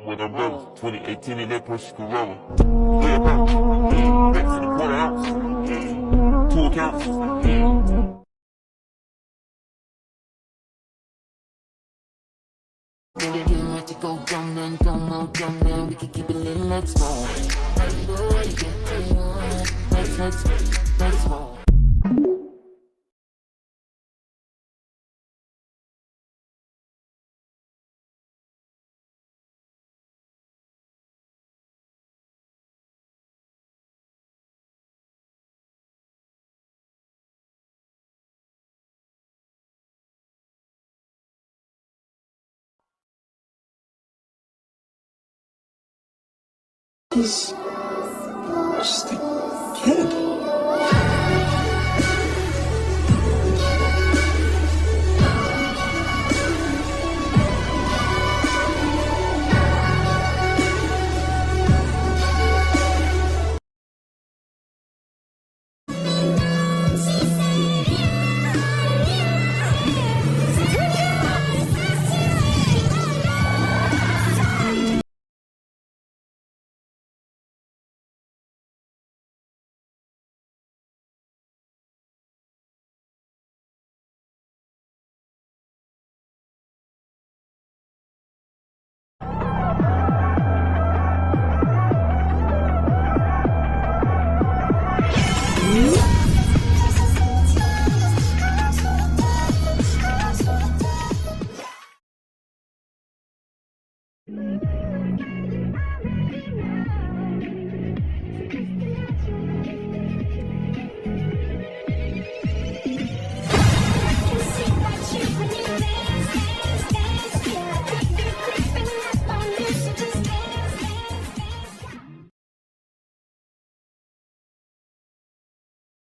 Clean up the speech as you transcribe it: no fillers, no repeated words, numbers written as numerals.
When I'm done, 2018 in that Porsche Corolla. Yeah, bro. Back to the quarter ounce. 2 accounts. Let you go down and down and we can keep it lit, let's roll. Let's roll. Stick candy.